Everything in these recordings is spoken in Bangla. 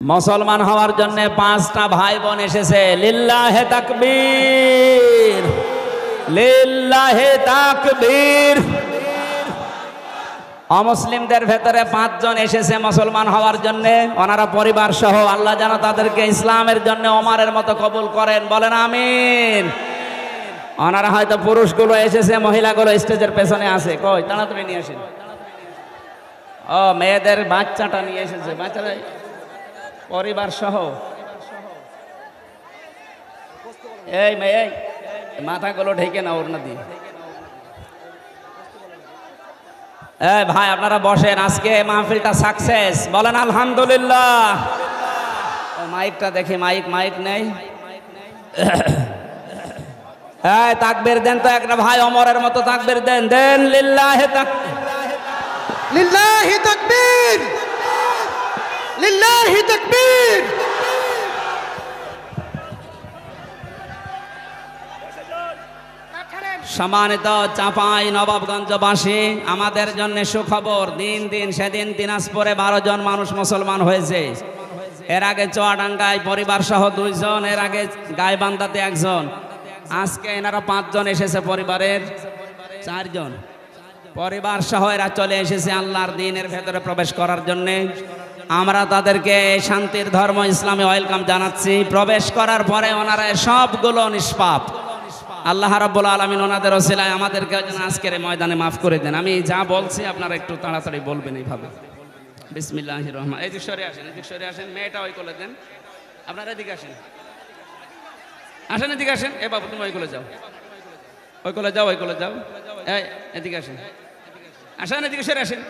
মুসলমান হওয়ার জন্য পাঁচটা ভাই বোন এসেছে। লিল্লাহে তাকবীর, লিল্লাহে তাকবীর। অমুসলিমদের ভেতরে পাঁচজন এসেছে মুসলমান হওয়ার জন্য, ওনারা পরিবার সহ। আল্লাহ যেন তাদেরকে ইসলামের জন্য ওমরের মতো কবুল করেন, বলেন আমিন। ওনারা হয়তো পুরুষগুলো এসেছে, মহিলাগুলো স্টেজের পেছনে আছে। কই তাড়াতাড়ি নিয়ে আসেন। ও মেয়েদের বাচ্চাটা নিয়ে এসেছে, বাচ্চারা পরিবার সহ। এই মেয়ে মাথাগুলো ঢেকে না ওড়না দিয়ে। এই ভাই আপনারা বসেন, আজকে মাহফিলটা সাকসেস, বলেন আলহামদুলিল্লাহ। মাইকটা দেখি, মাইক নেই। এই তাকবীর দেন তো একটা ভাই, ওমরের মতো তাকবীর দেন, দেন। লিল্লাহি তাকবীর, লিল্লাহি তাকবীর, লিল্লাহি তাকবীর। সম্মানিত চাঁপাই নবাবগঞ্জবাসী, আমাদের জন্য সুখবর। দিন দিন সেদিন দিনাজপুরে 12 জন মানুষ মুসলমান হয়েছে। এর আগে চুয়াডাঙ্গায় পরিবার সহ 2 জন, এর আগে গাইবান্ধাতে 1 জন। আজকে এনারা 5 জন এসেছে, পরিবারের 4 জন। পরিবার সহ এরা চলে এসেছে আল্লাহর দ্বীনের ভেতরে প্রবেশ করার জন্য। আমরা তাদেরকে শান্তির ধর্ম ইসলামে ওয়েলকাম জানাচ্ছি। প্রবেশ করার পরে ওনারা সবগুলো নিষ্পাপ। আল্লাহ রাব্বুল আলামিন ওনাদের ওসিলায় আমাদেরকে আজকের ময়দানে মাফ করে দেন। আমি যা বলছি আপনারা একটু তাড়াতাড়ি বলবেন এইভাবে। বিসমিল্লাহির রহমান। এদিকে সরে আসেন, এদিকে সরে আসেন। মেয়েটা ওই কোলে দেন, আপনারা এদিকে আসেন, আসেন এদিকে আসেন। এ বাবু তুমি ওই কোলে যাও, ওই কোলে যাও, ওই কোলে যাও। এই এদিকে আসেন, আসেন এদিকে সরে আসেন,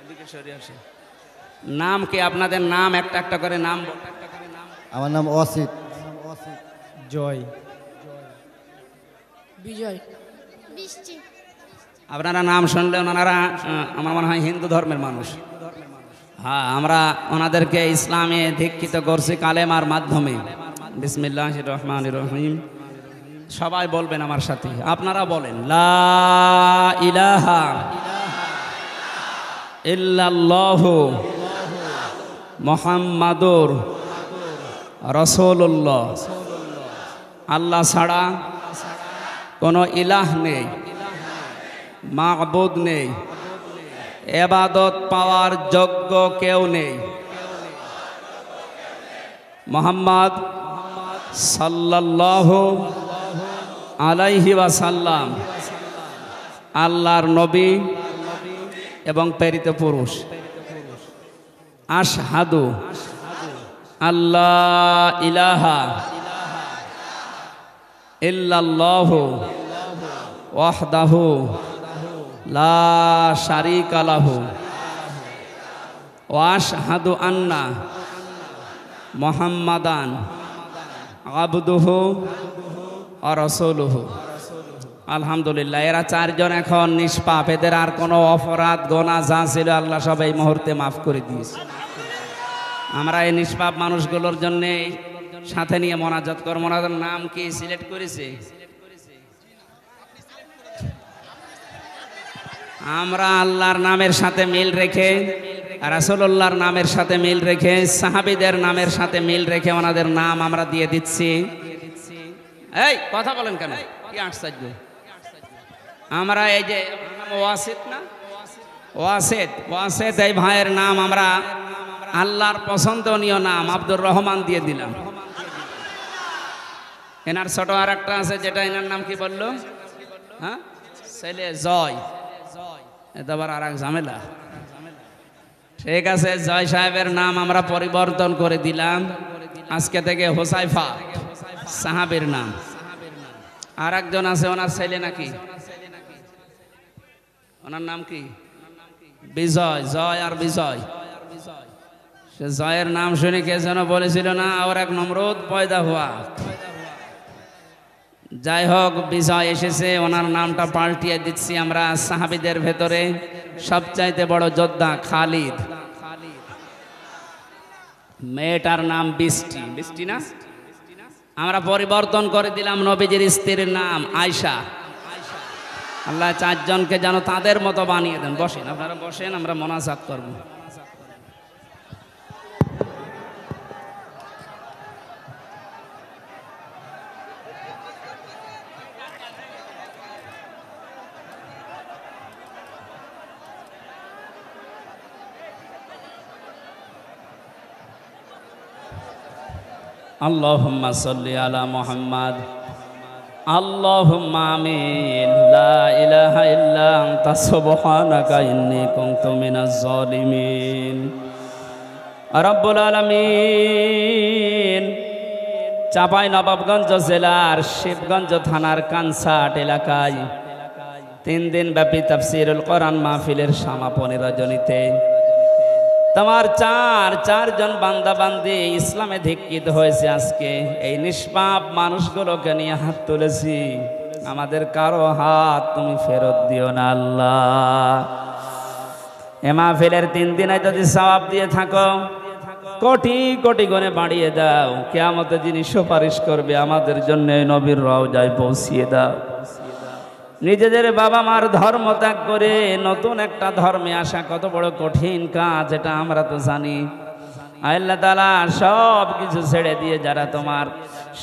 এদিকে সরে আসেন। নাম কি আপনাদের? নাম একটা একটা করে নাম। আমার নাম অসিত, জয়, বিজয়, বৃষ্টি। আপনারা নাম শুনলে ওনারা আমার মনে হয় হিন্দু ধর্মের মানুষ। হ্যাঁ, আমরা ওনাদেরকে ইসলামে দীক্ষিত করছি কালেমার মাধ্যমে। বিসমিল্লাহির রহমানির রহিম। সবাই বলবেন আমার সাথে, আপনারা বলেন লা ইলাহা ইল্লাল্লাহু মুহাম্মাদুর রাসূলুল্লাহ। আল্লাহ ছাড়া কোনো ইলাহ নেই, মাবুদ নেই, ইবাদত পাওয়ার যোগ্য কেউ নেই। মুহাম্মদ সাল্লাল্লাহু আলাইহি ওয়াসাল্লাম আল্লাহর নবী এবং প্রেরিত পুরুষ। আশহাদু আল্লাহ ইলাহা ইল্লাল্লাহু ওয়াহদাহু লা শারীকা লাহু ওয়া আশহাদু আন্না মুহাম্মাদান আবদুহু ওয়া রাসূলুহু। আলহামদুলিল্লাহ, এরা 4 জন এখন নিষ্পাপ। এদের আর কোনো অপরাধ গোনা যা ছিল আল্লাহ সব এই মুহূর্তে মাফ করে দিয়েছে। আমরা এই নিষ্পাপ মানুষগুলোর জন্য সাথে নিয়ে মোনাজাত করব। ওনাদের নাম কি সিলেক্ট করেছে? আমরা আল্লাহর নামের সাথে মিল রেখে, রাসূলুল্লাহর নামের সাথে মিল রেখে, সাহাবীদের নামের সাথে মিল রেখে ওনাদের নাম আমরা দিয়ে দিচ্ছি। এই কথা বলেন কেন? কি আশ্চর্য! আমরা এই যে ওয়াসিত না, ওয়াসিত এই ভাইয়ের নাম আমরা আল্লাহর পছন্দনীয় নাম আব্দুর রহমান দিয়ে দিলাম। এনার ছোট আর একটা আছে, যেটা এনার নাম কি বললো? হ্যাঁ, ছেলে জয়। এটা আবার আর এক ঝামেলা। ঠিক আছে, জয় সাহেবের নাম আমরা পরিবর্তন করে দিলাম। আজকে থেকে হোসাইফা সাহাবীর নাম। আর একজন আছে, ওনার ছেলে নাকি, ওনার নাম কি? বিজয়। জয় আর বিজয়। সে জয়ের নাম শুনে কে যেন বলেছিল না, আর এক নমরুদ পয়দা হওয়া। যাই হোক, বিজয় এসেছে, ওনার নামটা পাল্টিয়ে দিচ্ছি আমরা। সাহাবীদের ভেতরে সবচাইতে বড় যোদ্ধা খালিদ। মেয়েটার নাম বৃষ্টি। বৃষ্টি না, আমরা পরিবর্তন করে দিলাম। নবীজির স্ত্রীর নাম আয়েশা। আল্লাহ চারজনকে যেন তাদের মতো বানিয়ে দেন। বসেন, আপনারা বসেন, আমরা মোনাজাত করব। আল্লাহুম্মা সাল্লি আলা মুহাম্মাদ। আল্লাহুম্মা আমিন। লা ইলাহা ইল্লা আনতা সুবহানাকা ইন্নী কুনতু মিনাজ জালিমিন। রব্বুল আলামিন, চাঁপাইনবাবগঞ্জ জেলার শিবগঞ্জ থানার কানসাট এলাকায় 3 দিন ব্যাপী তাফসীরুল কোরআন মাহফিলের সমাপনী রজনীতে তোমার চারজন বান্দা বান্দি ইসলামে দীক্ষিত হয়েছে। আজকে এই নিষ্পাপ মানুষগুলোকে নিয়ে হাত তুলেছি, আমাদের কারো হাত তুমি ফেরত দিও না আল্লাহ। এ মাহফিলের 3 দিনে যদি সওয়াব দিয়ে থাকো, কোটি কোটি গুণে বাড়িয়ে দাও। কিয়ামতে যিনি সুপারিশ করবে আমাদের জন্য নবীর রওজায় পৌঁছিয়ে দাও। নিজেদের বাবা মার ধর্ম ত্যাগ করে নতুন একটা ধর্মে আসা কত বড় কঠিন কাজ, এটা আমরা তো জানি। আল্লাহ তাআলা সব কিছু ছেড়ে দিয়ে যারা তোমার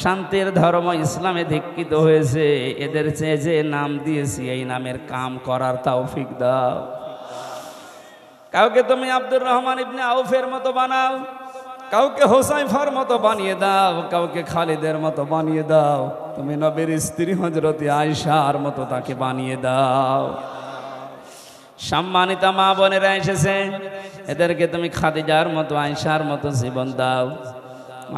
শান্তির ধর্ম ইসলামে দীক্ষিত হয়েছে, এদের চেয়ে যে নাম দিয়েছি এই নামের কাম করার তৌফিক দাও। কাউকে তুমি আব্দুর রহমান ইবনে আউফের মতো বানাও, কাউকে হোসাইফার মতো বানিয়ে দাও, কাউকে খালিদের মতো বানিয়ে দাও। তুমি নবীর স্ত্রী হযরত আয়েশার মতো তাকে বানিয়ে দাও। সম্মানিত মা বোনেরা এসেছে, এদেরকে তুমি খাদিজার মতো আয়েশার মতো জীবন দাও।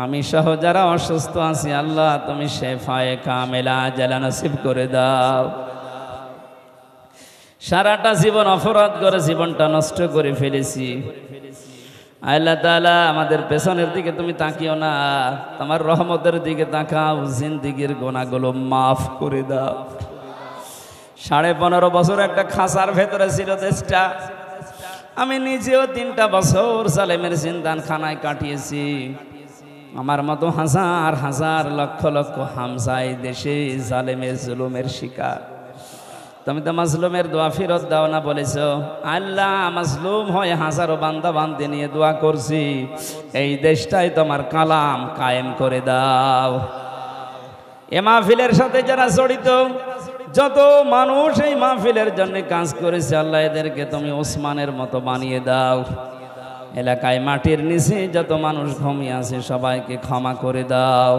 আমি সহ যারা অসুস্থ আছি আল্লাহ তুমি শেফায়ে কামেলা আজলা নসিব করে দাও। সারাটা জীবন অপরাধ করে জীবনটা নষ্ট করে ফেলেছি। আল্লাহ তাআলা আমাদের পেছনের দিকে তুমি তাকিও না, তোমার রহমতের দিকে তাকাও। জিন্দেগীর গুনাহগুলো মাফ করে দাও। 15.5 বছর একটা খাঁচার ভেতরে ছিল দেশটা। আমি নিজেও 3টা বছর জালেমের জিন্দানখানায় কাটিয়েছি। আমার মতো হাজার হাজার লক্ষ লক্ষ হামজা এই দেশে জালেমের জুলুমের শিকার। তুমি তো মাজলুমের দোয়া ফেরত দাও না বলেছ। আল্লাহ, মাজলুম হয়ে হাজারো বান্দা বান্দি নিয়ে দোয়া করছি, এই দেশটাই তোমার কালাম কায়েম করে দাও। এ মাহফিলের সাথে যারা জড়িত যত মানুষ এই মাহফিলের জন্য কাজ করেছে আল্লাহ এদেরকে তুমি ওসমানের মতো বানিয়ে দাও। এলাকায় মাটির নিচে যত মানুষ ঘুমিয়ে আছে সবাইকে ক্ষমা করে দাও।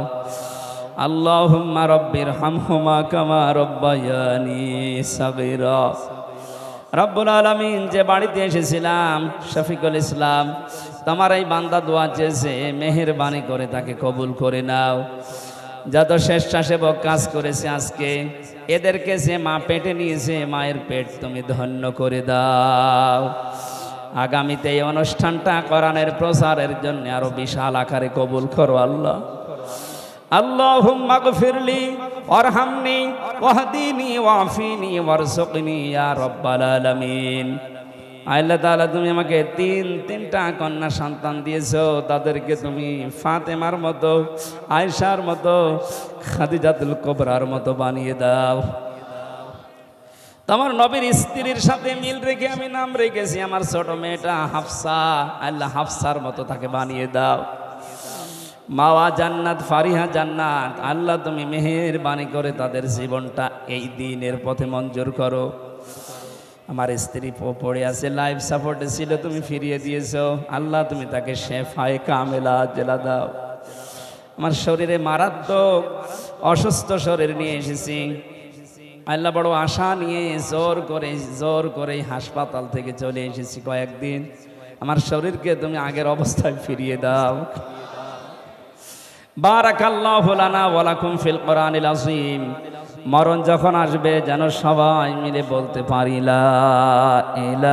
আল্লাহুম্মা রব্বির হামহুমা কামা রব্বায়ানি সাগীরা। রব্বুল আলামিন, যে বাড়িতে এসেছিলাম শফিকুল ইসলাম, তোমার এই বান্দা দোয়া চেয়েছে, মেহেরবানি করে তাকে কবুল করে নাও। যত স্বেচ্ছাসেবক কাজ করেছে আজকে এদেরকে যে মা পেটে নিয়েছে, মায়ের পেট তুমি ধন্য করে দাও। আগামীতে এই অনুষ্ঠানটা কোরআনের প্রচারের জন্য আরো বিশাল আকারে কবুল করো আল্লাহ। আল্লাহুম্মা গফিরলি ওয়ারহামনি ওয়াহদিনি ওয়াফিনি ওয়ারযুকনি ইয়া রাব্বাল আলামিন। আল্লাহ তাআলা, তুমি আমাকে তিনটা কন্যা সন্তান দিয়েছো, তাদেরকে তুমি ফাতেমার মতো, আয়েশার মতো, খাদিজাতুল কুবরার মতো বানিয়ে দাও। তোমার নবীর স্ত্রীর সাথে মিল রেখে আমি নাম রেখেছি আমার ছোট মেয়েটা হাফসা। আল্লাহ, হাফসার মতো তাকে বানিয়ে দাও। মাওয়া জান্নাত, ফারিহা জান্নাত। আল্লাহ, তুমি মেহেরবানি করে তাদের জীবনটা এই দিনের পথে মঞ্জুর করো। আমার স্ত্রী পড়ে আছে, লাইফ সাপোর্টে ছিল, তুমি ফিরিয়ে দিয়েছো। আল্লাহ, তুমি তাকে শেফায়ে কামেলা আজলা দাও। আমার শরীরে মারাত্মক অসুস্থ শরীর নিয়ে এসেছি আল্লাহ, বড় আশা নিয়ে জোর করে হাসপাতাল থেকে চলে এসেছি কয়েকদিন। আমার শরীরকে তুমি আগের অবস্থায় ফিরিয়ে দাও। বারাকাল্লাহু লানা ওয়া লাকুম ফিল কোরআনিল আযীম। মরণ যখন আসবে যেন সবাই মিলে বলতে পারি লা ইলাহা